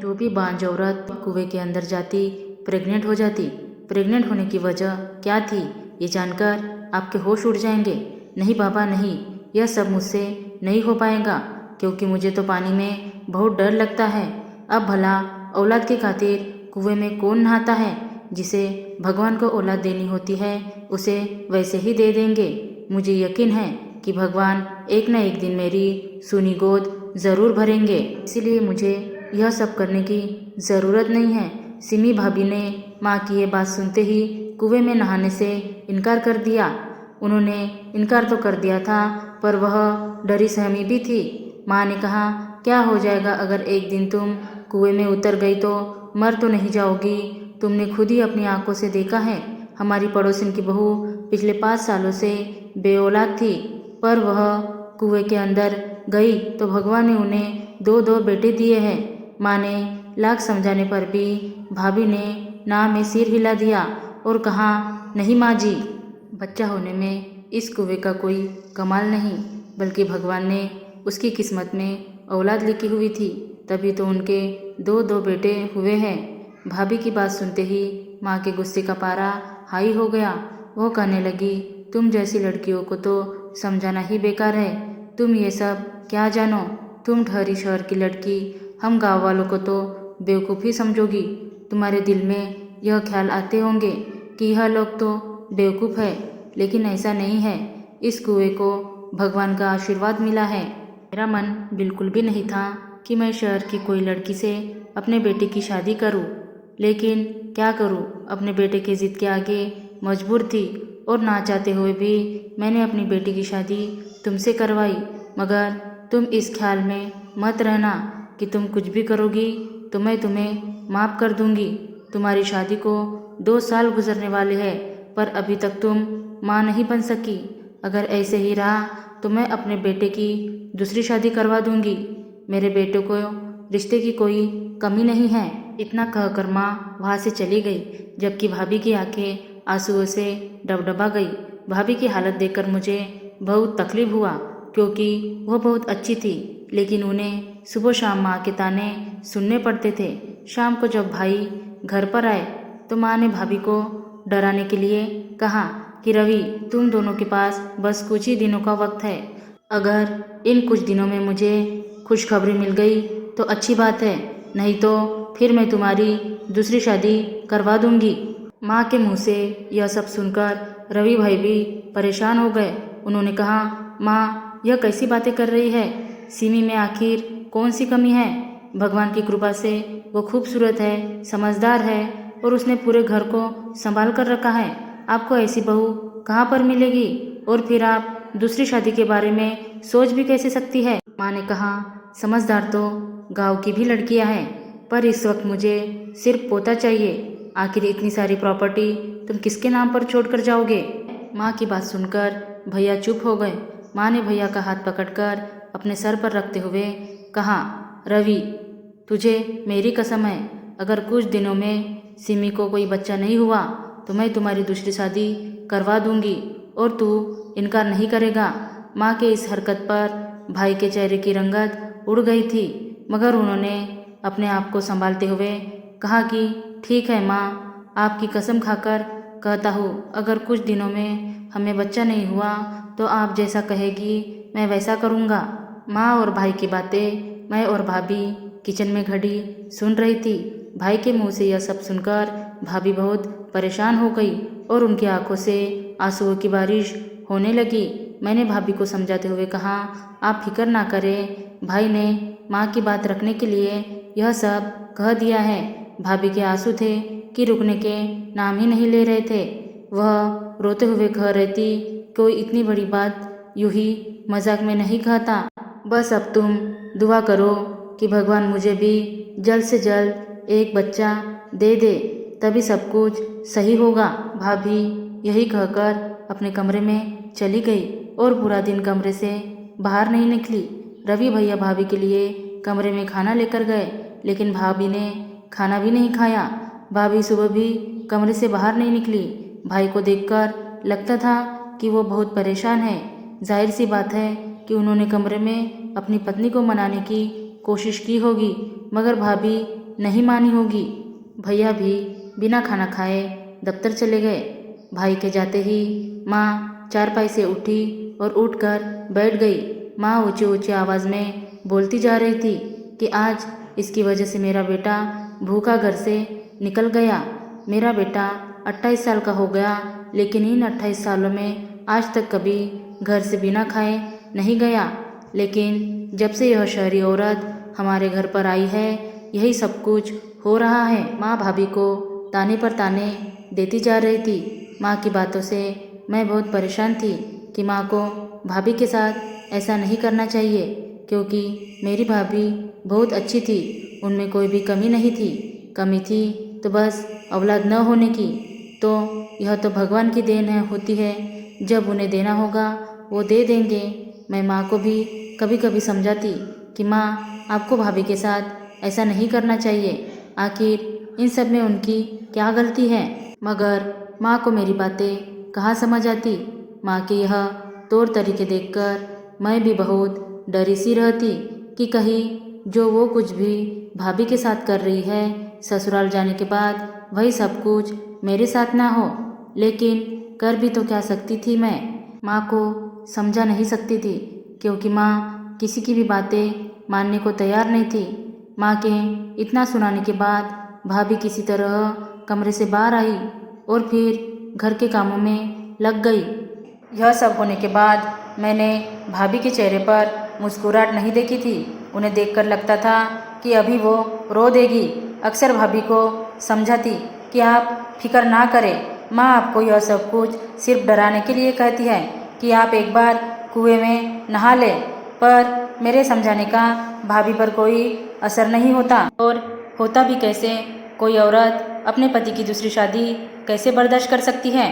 जो भी बांझ औरत कुएं के अंदर जाती प्रेग्नेंट हो जाती। प्रेग्नेंट होने की वजह क्या थी ये जानकर आपके होश उड़ जाएंगे। नहीं बाबा नहीं, यह सब मुझसे नहीं हो पाएगा, क्योंकि मुझे तो पानी में बहुत डर लगता है। अब भला औलाद की खातिर कुएं में कौन नहाता है। जिसे भगवान को औलाद देनी होती है उसे वैसे ही दे देंगे। मुझे यकीन है कि भगवान एक न एक दिन मेरी सूनी गोद ज़रूर भरेंगे, इसीलिए मुझे यह सब करने की ज़रूरत नहीं है। सिमी भाभी ने माँ की ये बात सुनते ही कुएं में नहाने से इनकार कर दिया। उन्होंने इनकार तो कर दिया था, पर वह डरी सहमी भी थी। माँ ने कहा, क्या हो जाएगा अगर एक दिन तुम कुएं में उतर गई तो? मर तो नहीं जाओगी। तुमने खुद ही अपनी आंखों से देखा है, हमारी पड़ोसिन की बहू पिछले 5 सालों से बेऔलाद थी, पर वह कुएं के अंदर गई तो भगवान ने उन्हें 2-2 बेटे दिए हैं। माँ ने लाख समझाने पर भी भाभी ने ना में सिर हिला दिया और कहा, नहीं माँ जी, बच्चा होने में इस कुएं का कोई कमाल नहीं, बल्कि भगवान ने उसकी किस्मत में औलाद लिखी हुई थी, तभी तो उनके 2-2 बेटे हुए हैं। भाभी की बात सुनते ही माँ के गुस्से का पारा हाई हो गया। वो कहने लगी, तुम जैसी लड़कियों को तो समझाना ही बेकार है। तुम ये सब क्या जानो? तुम ठहरी शहर की लड़की, हम गांव वालों को तो बेवकूफ़ ही समझोगी। तुम्हारे दिल में यह ख्याल आते होंगे कि यह लोग तो बेवकूफ़ है, लेकिन ऐसा नहीं है। इस कुएं को भगवान का आशीर्वाद मिला है। मेरा मन बिल्कुल भी नहीं था कि मैं शहर की कोई लड़की से अपने बेटे की शादी करूं, लेकिन क्या करूं, अपने बेटे के जिद के आगे मजबूर थी और ना चाहते हुए भी मैंने अपनी बेटी की शादी तुमसे करवाई। मगर तुम इस ख्याल में मत रहना कि तुम कुछ भी करोगी तो मैं तुम्हें माफ़ कर दूंगी। तुम्हारी शादी को 2 साल गुजरने वाले हैं, पर अभी तक तुम माँ नहीं बन सकी। अगर ऐसे ही रहा तो मैं अपने बेटे की दूसरी शादी करवा दूंगी। मेरे बेटे को रिश्ते की कोई कमी नहीं है। इतना कहकर माँ वहाँ से चली गई, जबकि भाभी की आंखें आंसुओं से डबडबा गई। भाभी की हालत देखकर मुझे बहुत तकलीफ हुआ, क्योंकि वह बहुत अच्छी थी, लेकिन उन्हें सुबह शाम माँ के ताने सुनने पड़ते थे। शाम को जब भाई घर पर आए तो माँ ने भाभी को डराने के लिए कहा कि रवि, तुम दोनों के पास बस कुछ ही दिनों का वक्त है। अगर इन कुछ दिनों में मुझे खुशखबरी मिल गई तो अच्छी बात है, नहीं तो फिर मैं तुम्हारी दूसरी शादी करवा दूंगी। माँ के मुंह से यह सब सुनकर रवि भाई भी परेशान हो गए। उन्होंने कहा, माँ यह कैसी बातें कर रही है? सिमी में आखिर कौन सी कमी है? भगवान की कृपा से वो खूबसूरत है, समझदार है और उसने पूरे घर को संभाल कर रखा है। आपको ऐसी बहू कहाँ पर मिलेगी? और फिर आप दूसरी शादी के बारे में सोच भी कैसे सकती है? माँ ने कहा, समझदार तो गांव की भी लड़कियां हैं, पर इस वक्त मुझे सिर्फ पोता चाहिए। आखिर इतनी सारी प्रॉपर्टी तुम किसके नाम पर छोड़ कर जाओगे? माँ की बात सुनकर भैया चुप हो गए। माँ ने भैया का हाथ पकड़कर अपने सर पर रखते हुए कहा, रवि, तुझे मेरी कसम है, अगर कुछ दिनों में सिमी को कोई बच्चा नहीं हुआ तो मैं तुम्हारी दूसरी शादी करवा दूंगी और तू इनकार नहीं करेगा। माँ के इस हरकत पर भाई के चेहरे की रंगत उड़ गई थी, मगर उन्होंने अपने आप को संभालते हुए कहा कि ठीक है माँ, आपकी कसम खाकर कहता हूँ, अगर कुछ दिनों में हमें बच्चा नहीं हुआ तो आप जैसा कहेगी मैं वैसा करूँगा। माँ और भाई की बातें मैं और भाभी किचन में खड़ी सुन रही थी। भाई के मुंह से यह सब सुनकर भाभी बहुत परेशान हो गई और उनकी आंखों से आंसुओं की बारिश होने लगी। मैंने भाभी को समझाते हुए कहा, आप फिक्र ना करें, भाई ने माँ की बात रखने के लिए यह सब कह दिया है। भाभी के आंसू थे कि रुकने के नाम ही नहीं ले रहे थे। वह रोते हुए कह रही थी, कोई इतनी बड़ी बात यूं ही मजाक में नहीं कहता। बस अब तुम दुआ करो कि भगवान मुझे भी जल्द से जल्द एक बच्चा दे दे, तभी सब कुछ सही होगा। भाभी यही कहकर अपने कमरे में चली गई और पूरा दिन कमरे से बाहर नहीं निकली। रवि भैया भाभी के लिए कमरे में खाना लेकर गए, लेकिन भाभी ने खाना भी नहीं खाया। भाभी सुबह भी कमरे से बाहर नहीं निकली। भाई को देखकर लगता था कि वो बहुत परेशान है। जाहिर सी बात है कि उन्होंने कमरे में अपनी पत्नी को मनाने की कोशिश की होगी, मगर भाभी नहीं मानी होगी। भैया भी बिना खाना खाए दफ्तर चले गए। भाई के जाते ही माँ चारपाई से उठी और उठकर बैठ गई। माँ ऊंची ऊंची आवाज़ में बोलती जा रही थी कि आज इसकी वजह से मेरा बेटा भूखा घर से निकल गया। मेरा बेटा 28 साल का हो गया, लेकिन इन 28 सालों में आज तक कभी घर से बिना खाए नहीं गया। लेकिन जब से यह शहरी औरत हमारे घर पर आई है, यही सब कुछ हो रहा है। माँ भाभी को ताने पर ताने देती जा रही थी। माँ की बातों से मैं बहुत परेशान थी कि माँ को भाभी के साथ ऐसा नहीं करना चाहिए, क्योंकि मेरी भाभी बहुत अच्छी थी, उनमें कोई भी कमी नहीं थी। कमी थी तो बस औलाद न होने की। तो यह तो भगवान की देन होती है, जब उन्हें देना होगा वो दे देंगे। मैं माँ को भी कभी कभी समझाती कि माँ, आपको भाभी के साथ ऐसा नहीं करना चाहिए, आखिर इन सब में उनकी क्या गलती है। मगर माँ को मेरी बातें कहाँ समझ आती। माँ के यह तौर तरीके देखकर मैं भी बहुत डरी सी रहती कि कहीं जो वो कुछ भी भाभी के साथ कर रही है, ससुराल जाने के बाद वही सब कुछ मेरे साथ ना हो। लेकिन कर भी तो क्या सकती थी मैं। माँ को समझा नहीं सकती थी, क्योंकि माँ किसी की भी बातें मानने को तैयार नहीं थी। माँ के इतना सुनाने के बाद भाभी किसी तरह कमरे से बाहर आई और फिर घर के कामों में लग गई। यह सब होने के बाद मैंने भाभी के चेहरे पर मुस्कुराहट नहीं देखी थी। उन्हें देखकर लगता था कि अभी वो रो देगी। अक्सर भाभी को समझाती कि आप फिक्र ना करें, माँ आपको यह सब कुछ सिर्फ डराने के लिए कहती है कि आप एक बार कुएं में नहा लें। पर मेरे समझाने का भाभी पर कोई असर नहीं होता। और होता भी कैसे, कोई औरत अपने पति की दूसरी शादी कैसे बर्दाश्त कर सकती है।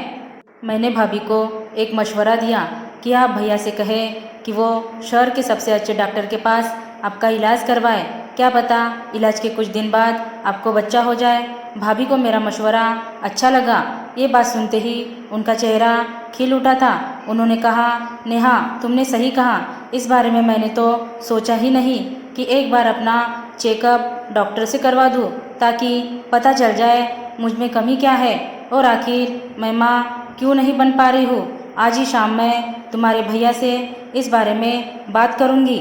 मैंने भाभी को एक मशवरा दिया कि आप भैया से कहें कि वो शहर के सबसे अच्छे डॉक्टर के पास आपका इलाज करवाए। क्या पता इलाज के कुछ दिन बाद आपको बच्चा हो जाए। भाभी को मेरा मशवरा अच्छा लगा। ये बात सुनते ही उनका चेहरा खिल उठा था। उन्होंने कहा, नेहा, तुमने सही कहा, इस बारे में मैंने तो सोचा ही नहीं कि एक बार अपना चेकअप डॉक्टर से करवा दूँ, ताकि पता चल जाए मुझ में कमी क्या है और आखिर मैं माँ क्यों नहीं बन पा रही हूँ। आज ही शाम मैं तुम्हारे भैया से इस बारे में बात करूँगी।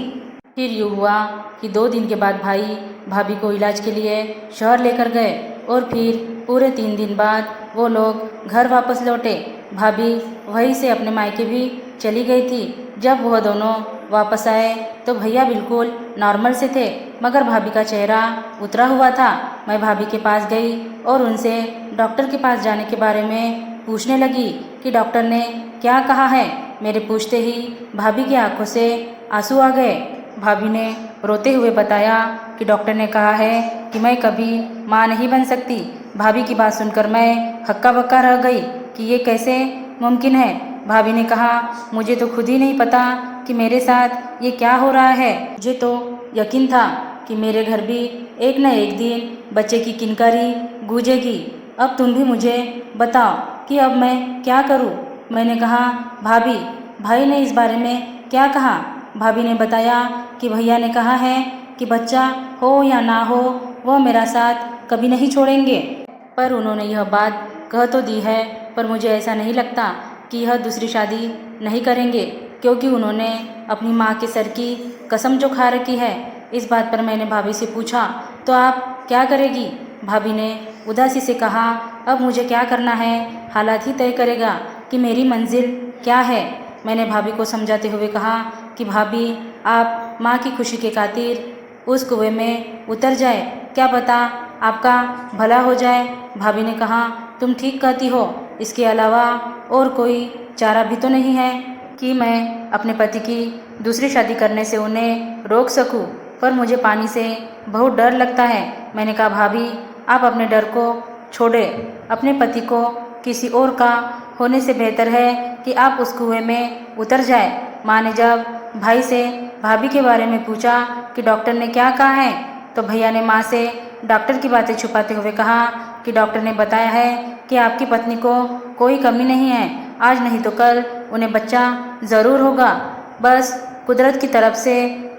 फिर यूँ हुआ कि 2 दिन के बाद भाई भाभी को इलाज के लिए शहर लेकर गए और फिर पूरे 3 दिन बाद वो लोग घर वापस लौटे। भाभी वहीं से अपने मायके भी चली गई थी। जब वह दोनों वापस आए तो भैया बिल्कुल नॉर्मल से थे, मगर भाभी का चेहरा उतरा हुआ था। मैं भाभी के पास गई और उनसे डॉक्टर के पास जाने के बारे में पूछने लगी कि डॉक्टर ने क्या कहा है। मेरे पूछते ही भाभी की आंखों से आंसू आ गए। भाभी ने रोते हुए बताया कि डॉक्टर ने कहा है कि मैं कभी माँ नहीं बन सकती। भाभी की बात सुनकर मैं हक्का बक्का रह गई कि ये कैसे मुमकिन है। भाभी ने कहा, मुझे तो खुद ही नहीं पता कि मेरे साथ ये क्या हो रहा है। मुझे तो यकीन था कि मेरे घर भी एक न एक दिन बच्चे की किनकारी गूंजेगी। अब तुम भी मुझे बताओ कि अब मैं क्या करूं। मैंने कहा, भाभी, भाई ने इस बारे में क्या कहा। भाभी ने बताया कि भैया ने कहा है कि बच्चा हो या ना हो वो मेरा साथ कभी नहीं छोड़ेंगे। पर उन्होंने यह बात कह तो दी है, पर मुझे ऐसा नहीं लगता कि यह दूसरी शादी नहीं करेंगे, क्योंकि उन्होंने अपनी माँ के सर की कसम जो खा रखी है। इस बात पर मैंने भाभी से पूछा, तो आप क्या करेगी। भाभी ने उदासी से कहा, अब मुझे क्या करना है हालात ही तय करेगा कि मेरी मंजिल क्या है। मैंने भाभी को समझाते हुए कहा कि भाभी, आप माँ की खुशी के खातिर उस कुएं में उतर जाए, क्या पता आपका भला हो जाए। भाभी ने कहा, तुम ठीक कहती हो, इसके अलावा और कोई चारा भी तो नहीं है कि मैं अपने पति की दूसरी शादी करने से उन्हें रोक सकूं। पर मुझे पानी से बहुत डर लगता है। मैंने कहा, भाभी, आप अपने डर को छोड़ें। अपने पति को किसी और का होने से बेहतर है कि आप उस कुएं में उतर जाए। माँ ने जब भाई से भाभी के बारे में पूछा कि डॉक्टर ने क्या कहा है, तो भैया ने माँ से डॉक्टर की बातें छुपाते हुए कहा कि डॉक्टर ने बताया है कि आपकी पत्नी को कोई कमी नहीं है। आज नहीं तो कल उन्हें बच्चा ज़रूर होगा, बस कुदरत की तरफ से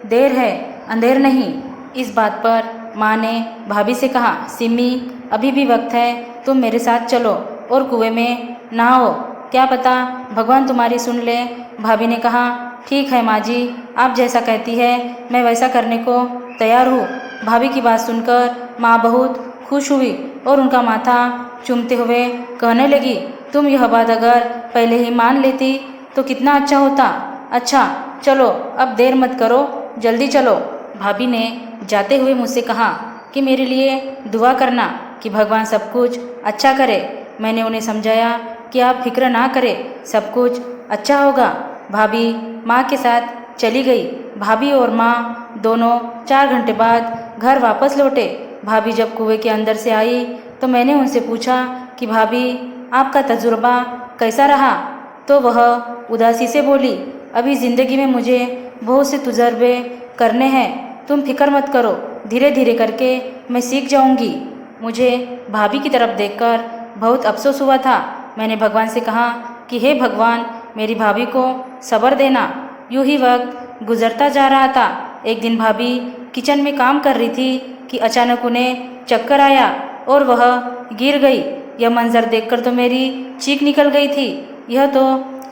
देर है, अंधेर नहीं। इस बात पर माँ ने भाभी से कहा, सिमी अभी भी वक्त है, तुम मेरे साथ चलो और कुएं में नहाओ, क्या पता भगवान तुम्हारी सुन ले। भाभी ने कहा, ठीक है माँ जी, आप जैसा कहती है मैं वैसा करने को तैयार हूँ। भाभी की बात सुनकर माँ बहुत खुश हुई और उनका माथा चूमते हुए कहने लगी, तुम यह बात अगर पहले ही मान लेती तो कितना अच्छा होता। अच्छा चलो अब देर मत करो, जल्दी चलो। भाभी ने जाते हुए मुझसे कहा कि मेरे लिए दुआ करना कि भगवान सब कुछ अच्छा करे। मैंने उन्हें समझाया कि आप फिक्र ना करें, सब कुछ अच्छा होगा। भाभी माँ के साथ चली गई। भाभी और माँ दोनों 4 घंटे बाद घर वापस लौटे। भाभी जब कुएं के अंदर से आई तो मैंने उनसे पूछा कि भाभी आपका तजुर्बा कैसा रहा। तो वह उदासी से बोली, अभी ज़िंदगी में मुझे बहुत से तजुर्बे करने हैं, तुम फिक्र मत करो, धीरे धीरे करके मैं सीख जाऊंगी। मुझे भाभी की तरफ देखकर बहुत अफसोस हुआ था। मैंने भगवान से कहा कि हे भगवान, मेरी भाभी को सब्र देना। यूं ही वक्त गुजरता जा रहा था। एक दिन भाभी किचन में काम कर रही थी कि अचानक उन्हें चक्कर आया और वह गिर गई। यह मंजर देखकर तो मेरी चीख निकल गई थी। यह तो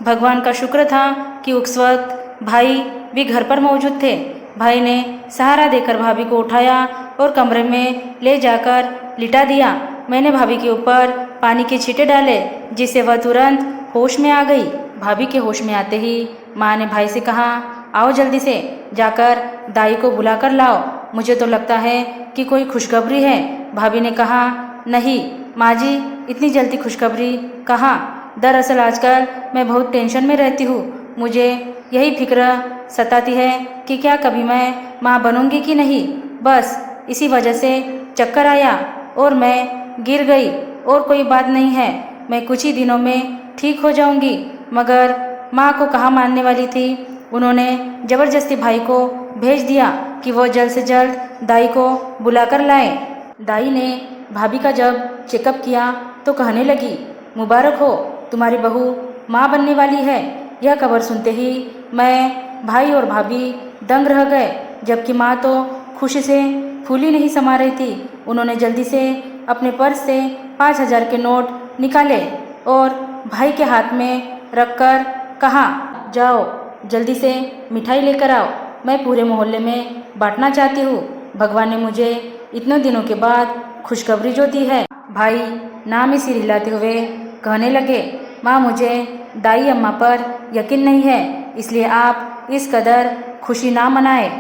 भगवान का शुक्र था कि उस वक्त भाई भी घर पर मौजूद थे। भाई ने सहारा देकर भाभी को उठाया और कमरे में ले जाकर लिटा दिया। मैंने भाभी के ऊपर पानी के छींटे डाले जिससे वह तुरंत होश में आ गई। भाभी के होश में आते ही माँ ने भाई से कहा, आओ जल्दी से जाकर दाई को बुलाकर लाओ, मुझे तो लगता है कि कोई खुशखबरी है। भाभी ने कहा, नहीं माँ जी, इतनी जल्दी खुशखबरी कहाँ। दरअसल आजकल मैं बहुत टेंशन में रहती हूँ। मुझे यही फिक्र सताती है कि क्या कभी मैं माँ बनूंगी कि नहीं। बस इसी वजह से चक्कर आया और मैं गिर गई और कोई बात नहीं है, मैं कुछ ही दिनों में ठीक हो जाऊंगी। मगर माँ को कहाँ मानने वाली थी। उन्होंने ज़बरदस्ती भाई को भेज दिया कि वो जल्द से जल्द दाई को बुलाकर लाए। दाई ने भाभी का जब चेकअप किया तो कहने लगी, मुबारक हो, तुम्हारी बहू माँ बनने वाली है। यह खबर सुनते ही मैं, भाई और भाभी दंग रह गए, जबकि माँ तो खुशी से फूली नहीं समा रही थी। उन्होंने जल्दी से अपने पर्स से 5,000 के नोट निकाले और भाई के हाथ में रखकर कहा, जाओ जल्दी से मिठाई लेकर आओ, मैं पूरे मोहल्ले में बांटना चाहती हूँ। भगवान ने मुझे इतने दिनों के बाद खुशखबरी जो दी है। भाई नाम ही सिर हिलाते हुए कहने लगे, माँ मुझे दाई अम्मा पर यकीन नहीं है, इसलिए आप इस कदर खुशी ना मनाए।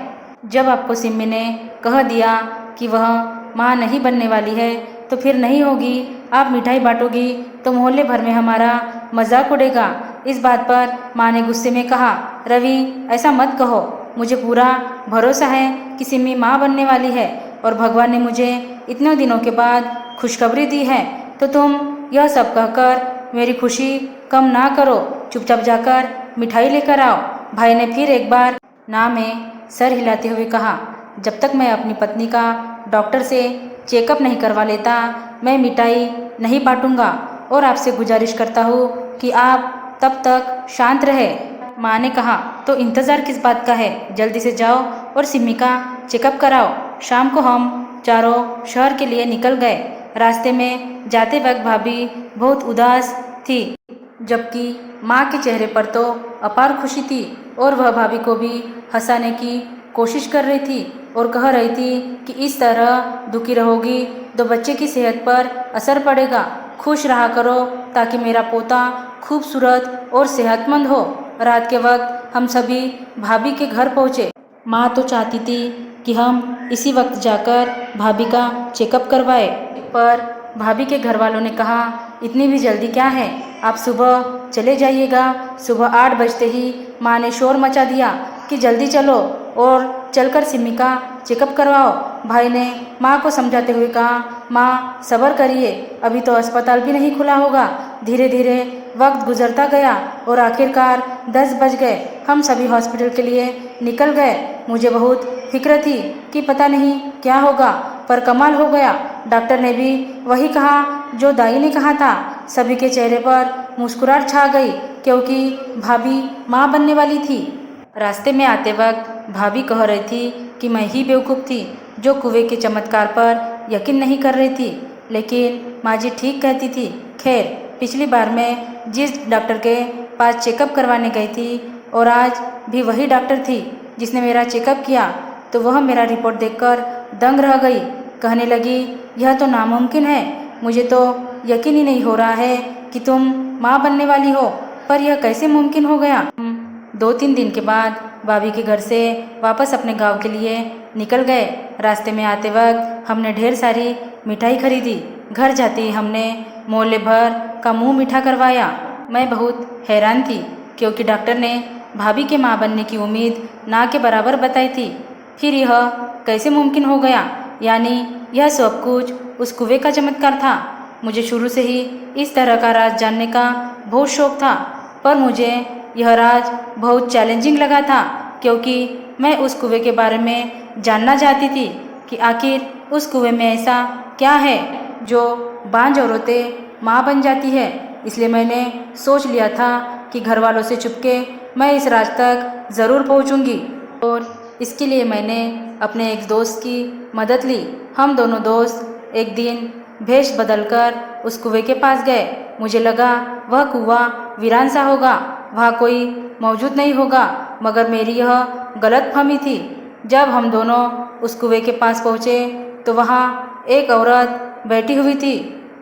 जब आपको सिम्मी ने कह दिया कि वह माँ नहीं बनने वाली है तो फिर नहीं होगी। आप मिठाई बांटोगी तो मोहल्ले भर में हमारा मजाक उड़ेगा। इस बात पर माँ ने गुस्से में कहा, रवि ऐसा मत कहो, मुझे पूरा भरोसा है कि सिम्मी माँ बनने वाली है और भगवान ने मुझे इतने दिनों के बाद खुशखबरी दी है, तो तुम यह सब कहकर मेरी खुशी कम ना करो, चुपचाप जाकर मिठाई लेकर आओ। भाई ने फिर एक बार ना में सर हिलाते हुए कहा, जब तक मैं अपनी पत्नी का डॉक्टर से चेकअप नहीं करवा लेता मैं मिठाई नहीं बांटूंगा और आपसे गुजारिश करता हूँ कि आप तब तक शांत रहे। माँ ने कहा, तो इंतज़ार किस बात का है, जल्दी से जाओ और सिम्मी का चेकअप कराओ। शाम को हम चारों शहर के लिए निकल गए। रास्ते में जाते वक्त भाभी बहुत उदास थी, जबकि माँ के चेहरे पर तो अपार खुशी थी और वह भाभी को भी हंसाने की कोशिश कर रही थी और कह रही थी कि इस तरह दुखी रहोगी तो बच्चे की सेहत पर असर पड़ेगा। खुश रहा करो ताकि मेरा पोता खूबसूरत और सेहतमंद हो। रात के वक्त हम सभी भाभी के घर पहुँचे। माँ तो चाहती थी कि हम इसी वक्त जाकर भाभी का चेकअप करवाए, पर भाभी के घर वालों ने कहा, इतनी भी जल्दी क्या है, आप सुबह चले जाइएगा। सुबह 8 बजते ही माँ ने शोर मचा दिया कि जल्दी चलो और चलकर सिम्मी का चेकअप करवाओ। भाई ने माँ को समझाते हुए कहा, माँ सब्र करिए, अभी तो अस्पताल भी नहीं खुला होगा। धीरे धीरे वक्त गुजरता गया और आखिरकार 10 बज गए। हम सभी हॉस्पिटल के लिए निकल गए। मुझे बहुत फिक्र थी कि पता नहीं क्या होगा, पर कमाल हो गया। डॉक्टर ने भी वही कहा जो दाई ने कहा था। सभी के चेहरे पर मुस्कुराहट छा गई क्योंकि भाभी माँ बनने वाली थी। रास्ते में आते वक्त भाभी कह रही थी कि मैं ही बेवकूफ़ थी जो कुएं के चमत्कार पर यकीन नहीं कर रही थी। लेकिन माँ जी ठीक कहती थी। खैर, पिछली बार मैं जिस डॉक्टर के पास चेकअप करवाने गई थी और आज भी वही डॉक्टर थी जिसने मेरा चेकअप किया, तो वह मेरा रिपोर्ट देखकर दंग रह गई। कहने लगी, यह तो नामुमकिन है, मुझे तो यकीन ही नहीं हो रहा है कि तुम माँ बनने वाली हो, पर यह कैसे मुमकिन हो गया। 2-3 दिन के बाद भाभी के घर से वापस अपने गांव के लिए निकल गए। रास्ते में आते वक्त हमने ढेर सारी मिठाई खरीदी। घर जाते ही हमने मोहल्ले भर का मुंह मीठा करवाया। मैं बहुत हैरान थी क्योंकि डॉक्टर ने भाभी के माँ बनने की उम्मीद ना के बराबर बताई थी। फिर यह कैसे मुमकिन हो गया? यानी यह सब कुछ उस कुएं का चमत्कार था। मुझे शुरू से ही इस तरह का राज जानने का बहुत शौक था, पर मुझे यह राज बहुत चैलेंजिंग लगा था क्योंकि मैं उस कुएं के बारे में जानना चाहती थी कि आखिर उस कुएं में ऐसा क्या है जो बांझ औरतें माँ बन जाती है। इसलिए मैंने सोच लिया था कि घर वालों से छुपके मैं इस राज तक ज़रूर पहुँचूँगी और इसके लिए मैंने अपने एक दोस्त की मदद ली। हम दोनों दोस्त एक दिन भेष बदलकर उस कुएं के पास गए। मुझे लगा वह कुआं वीरान सा होगा, वहाँ कोई मौजूद नहीं होगा, मगर मेरी यह गलतफहमी थी। जब हम दोनों उस कुएं के पास पहुँचे तो वहाँ एक औरत बैठी हुई थी।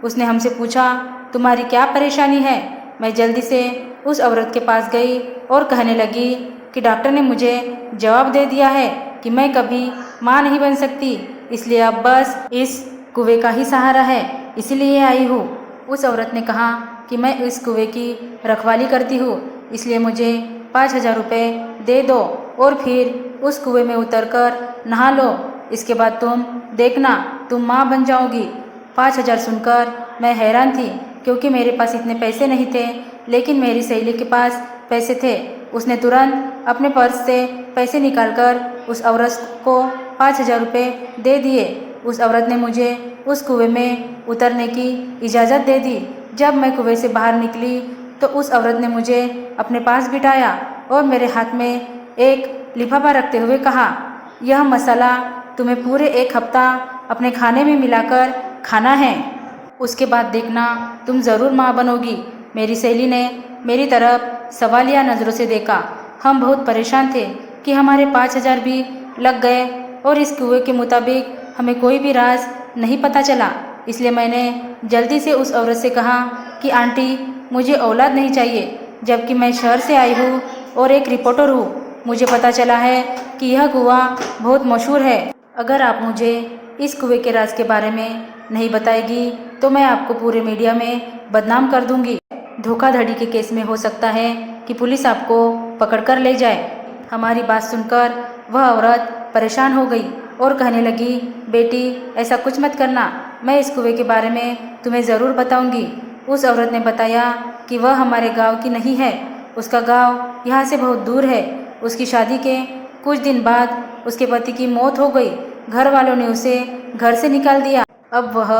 उसने हमसे पूछा, तुम्हारी क्या परेशानी है? मैं जल्दी से उस औरत के पास गई और कहने लगी कि डॉक्टर ने मुझे जवाब दे दिया है कि मैं कभी माँ नहीं बन सकती, इसलिए अब बस इस कुएं का ही सहारा है, इसीलिए आई हूँ। उस औरत ने कहा कि मैं इस कुएं की रखवाली करती हूँ, इसलिए मुझे 5,000 रुपये दे दो और फिर उस कुएं में उतरकर नहा लो। इसके बाद तुम देखना, तुम माँ बन जाओगी। 5,000 सुनकर मैं हैरान थी क्योंकि मेरे पास इतने पैसे नहीं थे, लेकिन मेरी सहेली के पास पैसे थे। उसने तुरंत अपने पर्स से पैसे निकालकर उस औरत को 5,000 रुपये दे दिए। उस औरत ने मुझे उस कुएं में उतरने की इजाज़त दे दी। जब मैं कुएं से बाहर निकली तो उस औरत ने मुझे अपने पास बिठाया और मेरे हाथ में एक लिफाफा रखते हुए कहा, यह मसाला तुम्हें पूरे 1 हफ्ता अपने खाने में मिलाकर खाना है, उसके बाद देखना तुम ज़रूर माँ बनोगी। मेरी सहेली ने मेरी तरफ सवालिया नज़रों से देखा। हम बहुत परेशान थे कि हमारे 5,000 भी लग गए और इस कुएं के मुताबिक हमें कोई भी राज नहीं पता चला। इसलिए मैंने जल्दी से उस औरत से कहा कि आंटी, मुझे औलाद नहीं चाहिए, जबकि मैं शहर से आई हूँ और एक रिपोर्टर हूँ। मुझे पता चला है कि यह कुआं बहुत मशहूर है। अगर आप मुझे इस कुएं के राज के बारे में नहीं बताएगी तो मैं आपको पूरे मीडिया में बदनाम कर दूंगी। धोखाधड़ी के केस में हो सकता है कि पुलिस आपको पकड़कर ले जाए। हमारी बात सुनकर वह औरत परेशान हो गई और कहने लगी, बेटी ऐसा कुछ मत करना, मैं इस कुएं के बारे में तुम्हें ज़रूर बताऊंगी। उस औरत ने बताया कि वह हमारे गांव की नहीं है, उसका गांव यहाँ से बहुत दूर है। उसकी शादी के कुछ दिन बाद उसके पति की मौत हो गई। घर वालों ने उसे घर से निकाल दिया। अब वह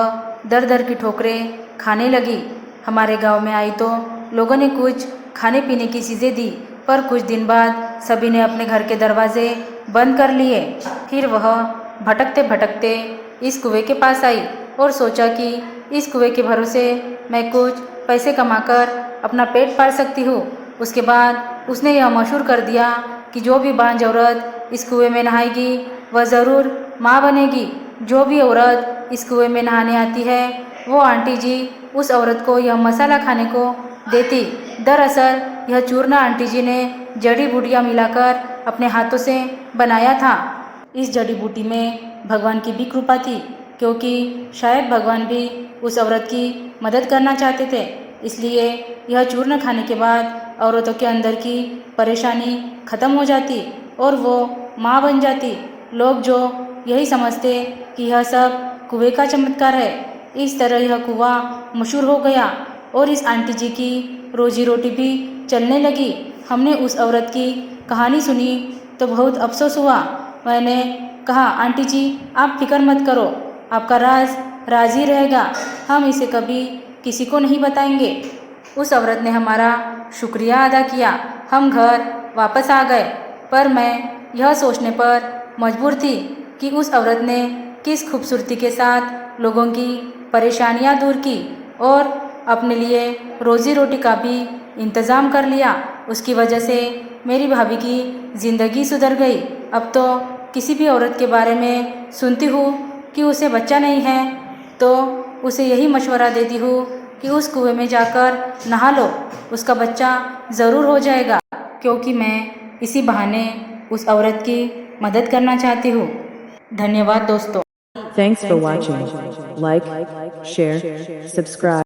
दर दर की ठोकरें खाने लगी। हमारे गांव में आई तो लोगों ने कुछ खाने पीने की चीज़ें दी, पर कुछ दिन बाद सभी ने अपने घर के दरवाजे बंद कर लिए। फिर वह भटकते भटकते इस कुएं के पास आई और सोचा कि इस कुएं के भरोसे मैं कुछ पैसे कमाकर अपना पेट पाल सकती हूँ। उसके बाद उसने यह मशहूर कर दिया कि जो भी बांझ औरत इस कुएं में नहाएगी वह ज़रूर माँ बनेगी। जो भी औरत इस कुएं में नहाने आती है वो आंटी जी उस औरत को यह मसाला खाने को देती। दरअसल यह चूरमा आंटी जी ने जड़ी बूटियाँ मिलाकर अपने हाथों से बनाया था। इस जड़ी बूटी में भगवान की भी कृपा थी, क्योंकि शायद भगवान भी उस औरत की मदद करना चाहते थे। इसलिए यह चूर्ण खाने के बाद औरतों के अंदर की परेशानी खत्म हो जाती और वो माँ बन जाती। लोग जो यही समझते कि यह सब कुएं का चमत्कार है। इस तरह यह कुआं मशहूर हो गया और इस आंटी जी की रोजी रोटी भी चलने लगी। हमने उस औरत की कहानी सुनी तो बहुत अफसोस हुआ। मैंने कहा, आंटी जी आप फिक्र मत करो, आपका राज राज ही रहेगा, हम इसे कभी किसी को नहीं बताएंगे। उस औरत ने हमारा शुक्रिया अदा किया। हम घर वापस आ गए, पर मैं यह सोचने पर मजबूर थी कि उस औरत ने किस खूबसूरती के साथ लोगों की परेशानियां दूर की और अपने लिए रोजी रोटी का भी इंतज़ाम कर लिया। उसकी वजह से मेरी भाभी की ज़िंदगी सुधर गई। अब तो किसी भी औरत के बारे में सुनती हूँ कि उसे बच्चा नहीं है तो उसे यही मशवरा देती हूँ कि उस कुएं में जाकर नहा लो, उसका बच्चा ज़रूर हो जाएगा, क्योंकि मैं इसी बहाने उस औरत की मदद करना चाहती हूँ। धन्यवाद दोस्तों। Thanks for watching. Like, share, subscribe.